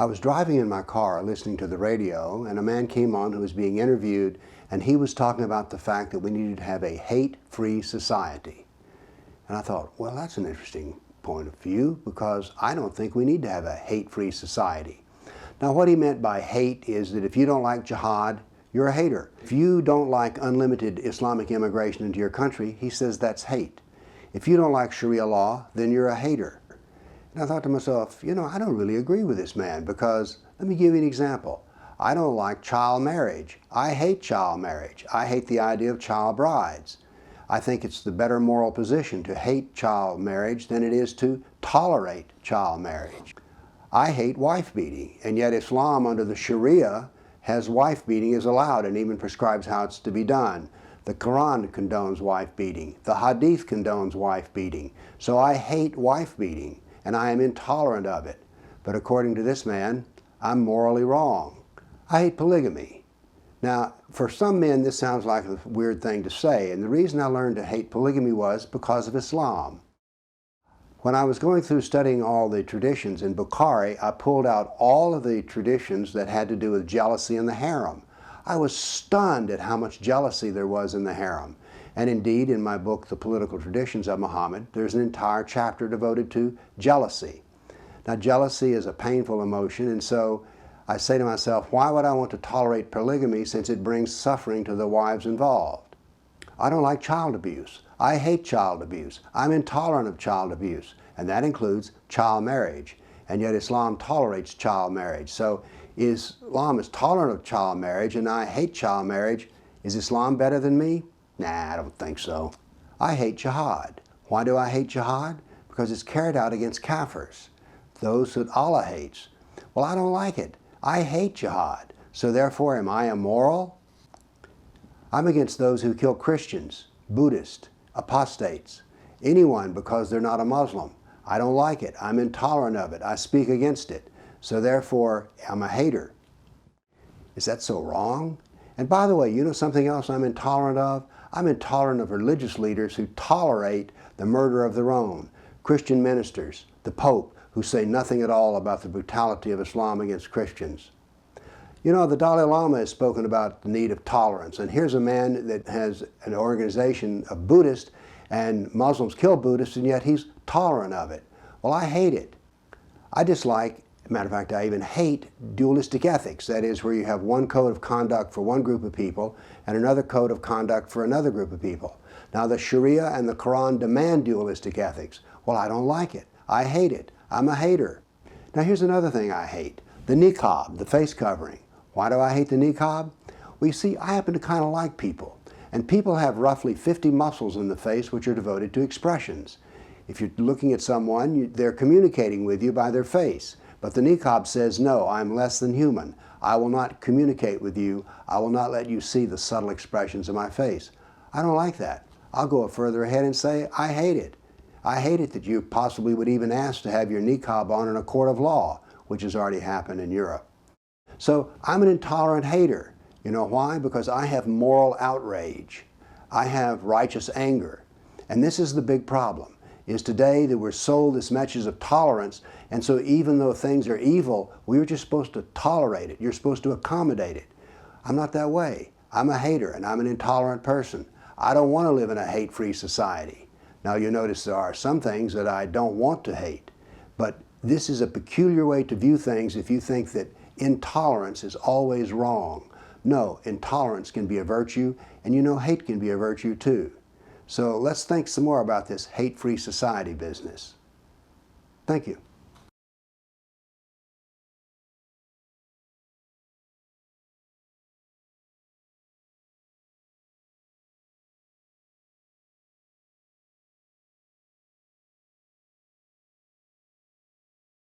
I was driving in my car listening to the radio, and a man came on who was being interviewed, and he was talking about the fact that we needed to have a hate-free society. And I thought, well, that's an interesting point of view, because I don't think we need to have a hate-free society. Now, what he meant by hate is that if you don't like jihad, you're a hater. If you don't like unlimited Islamic immigration into your country, he says that's hate. If you don't like Sharia law, then you're a hater. And I thought to myself, you know, I don't really agree with this man, because let me give you an example. I don't like child marriage. I hate child marriage. I hate the idea of child brides. I think it's the better moral position to hate child marriage than it is to tolerate child marriage. I hate wife beating, and yet Islam under the Sharia has wife beating is allowed and even prescribes how it's to be done. The Koran condones wife beating. The Hadith condones wife beating. So I hate wife beating, and I am intolerant of it. But according to this man, I'm morally wrong. I hate polygamy. Now, for some men, this sounds like a weird thing to say, and the reason I learned to hate polygamy was because of Islam. When I was going through studying all the traditions in Bukhari, I pulled out all of the traditions that had to do with jealousy in the harem. I was stunned at how much jealousy there was in the harem. And indeed, in my book, The Political Traditions of Muhammad, there's an entire chapter devoted to jealousy. Now, jealousy is a painful emotion, and so I say to myself, why would I want to tolerate polygamy since it brings suffering to the wives involved? I don't like child abuse. I hate child abuse. I'm intolerant of child abuse, and that includes child marriage. And yet Islam tolerates child marriage. So Islam is tolerant of child marriage, and I hate child marriage. Is Islam better than me? Nah, I don't think so. I hate jihad. Why do I hate jihad? Because it's carried out against kafirs, those that Allah hates. Well, I don't like it. I hate jihad. So therefore, am I immoral? I'm against those who kill Christians, Buddhists, apostates, anyone because they're not a Muslim. I don't like it. I'm intolerant of it. I speak against it. So therefore, I'm a hater. Is that so wrong? And by the way, you know something else I'm intolerant of? I'm intolerant of religious leaders who tolerate the murder of their own, Christian ministers, the Pope, who say nothing at all about the brutality of Islam against Christians. You know, the Dalai Lama has spoken about the need of tolerance, and here's a man that has an organization of Buddhists, and Muslims kill Buddhists, and yet he's tolerant of it. Well, I hate it. I dislike, as a matter of fact, I even hate dualistic ethics. That is, where you have one code of conduct for one group of people and another code of conduct for another group of people. Now, the Sharia and the Quran demand dualistic ethics. Well, I don't like it. I hate it. I'm a hater. Now, here's another thing I hate. The niqab, the face covering. Why do I hate the niqab? Well, you see, I happen to kind of like people. And people have roughly 50 muscles in the face which are devoted to expressions. If you're looking at someone, they're communicating with you by their face. But the niqab says, no, I'm less than human. I will not communicate with you. I will not let you see the subtle expressions of my face. I don't like that. I'll go further ahead and say, I hate it. I hate it that you possibly would even ask to have your niqab on in a court of law, which has already happened in Europe. So I'm an intolerant hater. You know why? Because I have moral outrage. I have righteous anger. And this is the big problem, is today that we're sold this message of tolerance, and so even though things are evil, we're just supposed to tolerate it. You're supposed to accommodate it. I'm not that way. I'm a hater, and I'm an intolerant person. I don't want to live in a hate-free society. Now, you notice there are some things that I don't want to hate, but this is a peculiar way to view things if you think that intolerance is always wrong. No, intolerance can be a virtue, and you know hate can be a virtue too. So let's think some more about this hate-free society business. Thank you.